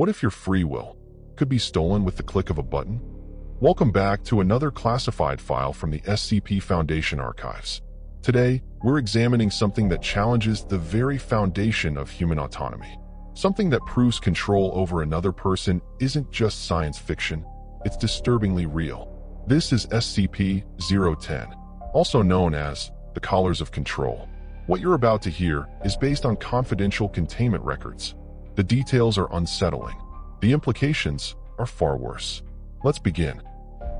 What if your free will could be stolen with the click of a button? Welcome back to another classified file from the SCP Foundation archives. Today, we're examining something that challenges the very foundation of human autonomy. Something that proves control over another person isn't just science fiction, it's disturbingly real. This is SCP-010, also known as the Collars of Control. What you're about to hear is based on confidential containment records. The details are unsettling. The implications are far worse. Let's begin.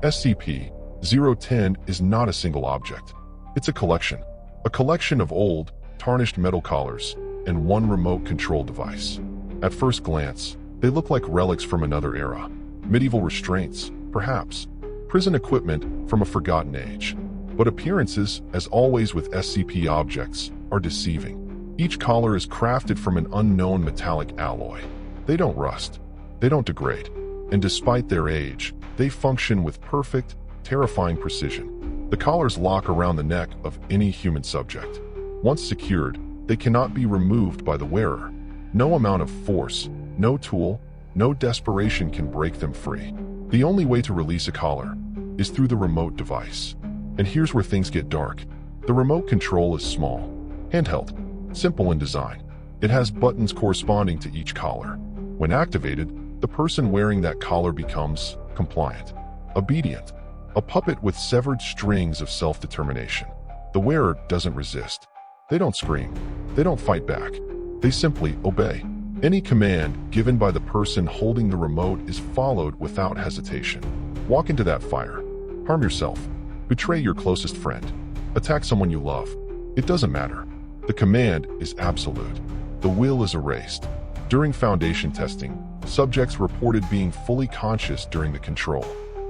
SCP-010 is not a single object. It's a collection of old, tarnished metal collars and one remote control device. At first glance, they look like relics from another era. Medieval restraints, perhaps. Prison equipment from a forgotten age. But appearances, as always with SCP objects, are deceiving. Each collar is crafted from an unknown metallic alloy. They don't rust. They don't degrade. And despite their age, they function with perfect, terrifying precision. The collars lock around the neck of any human subject. Once secured, they cannot be removed by the wearer. No amount of force, no tool, no desperation can break them free. The only way to release a collar is through the remote device. And here's where things get dark. The remote control is small, handheld, simple in design. It has buttons corresponding to each collar. When activated, the person wearing that collar becomes compliant, obedient, a puppet with severed strings of self-determination. The wearer doesn't resist. They don't scream. They don't fight back. They simply obey. Any command given by the person holding the remote is followed without hesitation. Walk into that fire. Harm yourself. Betray your closest friend. Attack someone you love. It doesn't matter. The command is absolute. The will is erased. During Foundation testing, subjects reported being fully conscious during the control.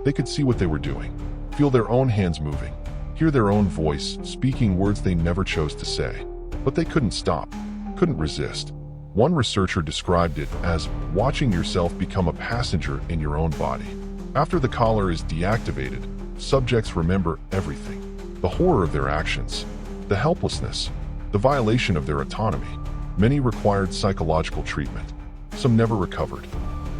They could see what they were doing, feel their own hands moving, hear their own voice speaking words they never chose to say. But they couldn't stop, couldn't resist. One researcher described it as watching yourself become a passenger in your own body. After the collar is deactivated, subjects remember everything. The horror of their actions, the helplessness, the violation of their autonomy. Many required psychological treatment. Some never recovered.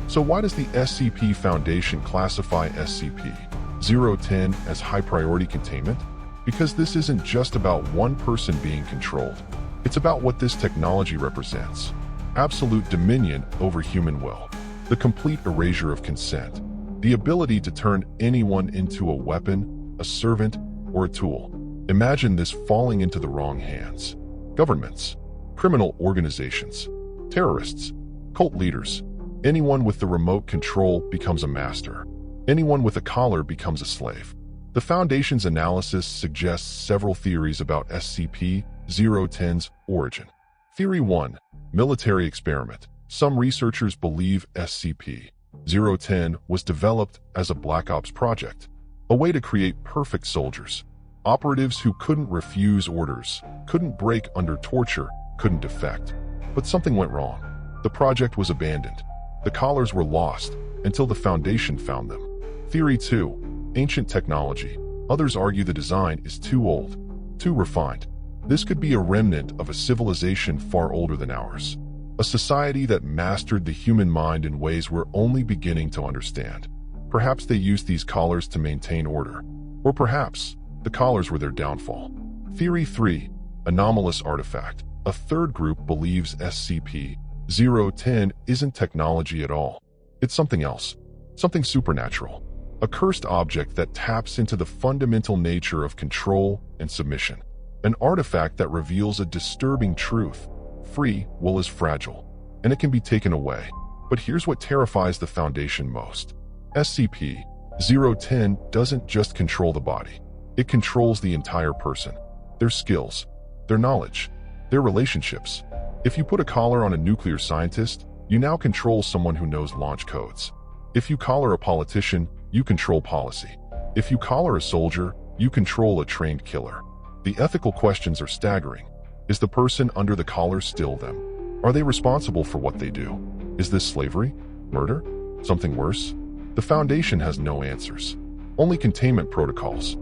So why does the SCP Foundation classify SCP-010 as high-priority containment? Because this isn't just about one person being controlled. It's about what this technology represents. Absolute dominion over human will. The complete erasure of consent. The ability to turn anyone into a weapon, a servant, or a tool. Imagine this falling into the wrong hands. Governments, criminal organizations, terrorists, cult leaders. Anyone with the remote control becomes a master. Anyone with a collar becomes a slave. The Foundation's analysis suggests several theories about SCP-010's origin. Theory 1. Military experiment. Some researchers believe SCP-010 was developed as a Black Ops project, a way to create perfect soldiers. Operatives who couldn't refuse orders, couldn't break under torture, couldn't defect. But something went wrong. The project was abandoned. The collars were lost until the Foundation found them. Theory 2. Ancient technology. Others argue the design is too old, too refined. This could be a remnant of a civilization far older than ours. A society that mastered the human mind in ways we're only beginning to understand. Perhaps they used these collars to maintain order. Or perhaps the collars were their downfall. Theory 3. Anomalous artifact. A third group believes SCP-010 isn't technology at all. It's something else. Something supernatural. A cursed object that taps into the fundamental nature of control and submission. An artifact that reveals a disturbing truth. Free will is fragile, and it can be taken away. But here's what terrifies the Foundation most. SCP-010 doesn't just control the body. It controls the entire person. Their skills, their knowledge, their relationships. If you put a collar on a nuclear scientist, you now control someone who knows launch codes. If you collar a politician, you control policy. If you collar a soldier, you control a trained killer. The ethical questions are staggering. Is the person under the collar still them? Are they responsible for what they do? Is this slavery? Murder? Something worse? The Foundation has no answers. Only containment protocols.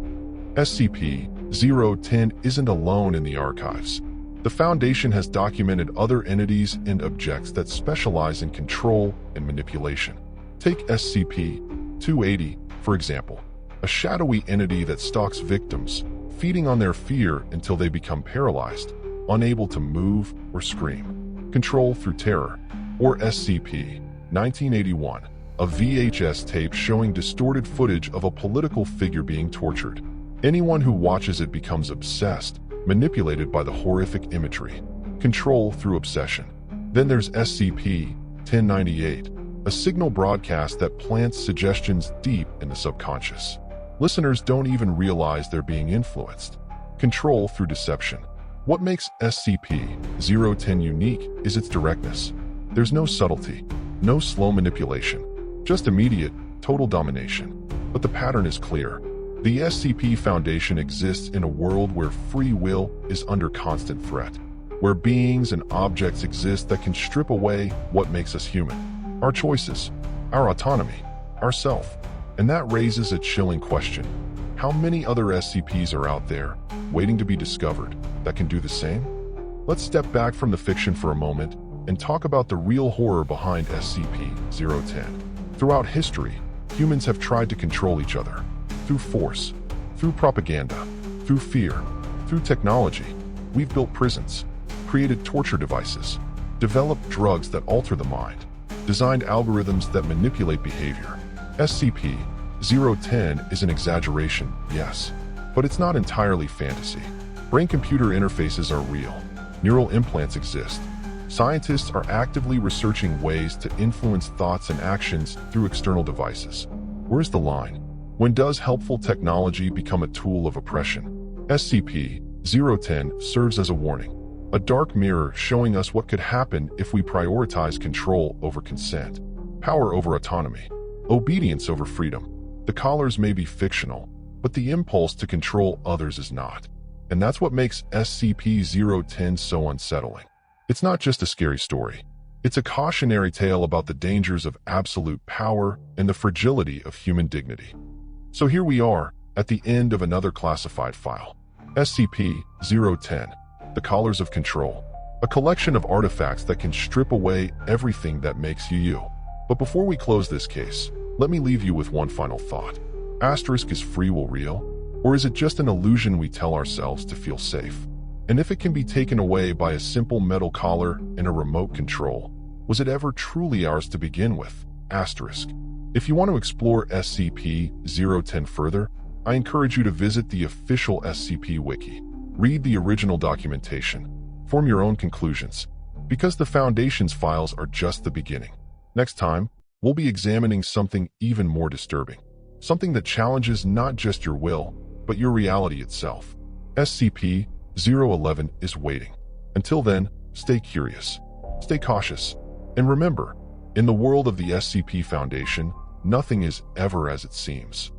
SCP-010 isn't alone in the archives. The Foundation has documented other entities and objects that specialize in control and manipulation. Take SCP-010, for example, a shadowy entity that stalks victims, feeding on their fear until they become paralyzed, unable to move or scream. Control through terror. Or SCP-1981, a VHS tape showing distorted footage of a political figure being tortured. Anyone who watches it becomes obsessed, manipulated by the horrific imagery. Control through obsession. Then there's SCP-1098, a signal broadcast that plants suggestions deep in the subconscious. Listeners don't even realize they're being influenced. Control through deception. What makes SCP-010 unique is its directness. There's no subtlety, no slow manipulation, just immediate, total domination. But the pattern is clear. The SCP Foundation exists in a world where free will is under constant threat, where beings and objects exist that can strip away what makes us human. Our choices, our autonomy, our self. And that raises a chilling question. How many other SCPs are out there, waiting to be discovered, that can do the same? Let's step back from the fiction for a moment and talk about the real horror behind SCP-010. Throughout history, humans have tried to control each other. Through force, through propaganda, through fear, through technology. We've built prisons, created torture devices, developed drugs that alter the mind, designed algorithms that manipulate behavior. SCP-010 is an exaggeration, yes, but it's not entirely fantasy. Brain-computer interfaces are real. Neural implants exist. Scientists are actively researching ways to influence thoughts and actions through external devices. Where's the line? When does helpful technology become a tool of oppression? SCP-010 serves as a warning, a dark mirror showing us what could happen if we prioritize control over consent, power over autonomy, obedience over freedom. The collars may be fictional, but the impulse to control others is not. And that's what makes SCP-010 so unsettling. It's not just a scary story. It's a cautionary tale about the dangers of absolute power and the fragility of human dignity. So here we are, at the end of another classified file. SCP-010, the Collars of Control, a collection of artifacts that can strip away everything that makes you you. But before we close this case, let me leave you with one final thought. Is free will real? Or is it just an illusion we tell ourselves to feel safe? And if it can be taken away by a simple metal collar and a remote control, was it ever truly ours to begin with? If you want to explore SCP-010 further, I encourage you to visit the official SCP Wiki. Read the original documentation. Form your own conclusions. Because the Foundation's files are just the beginning. Next time, we'll be examining something even more disturbing. Something that challenges not just your will, but your reality itself. SCP-011 is waiting. Until then, stay curious, stay cautious, and remember, in the world of the SCP Foundation, nothing is ever as it seems.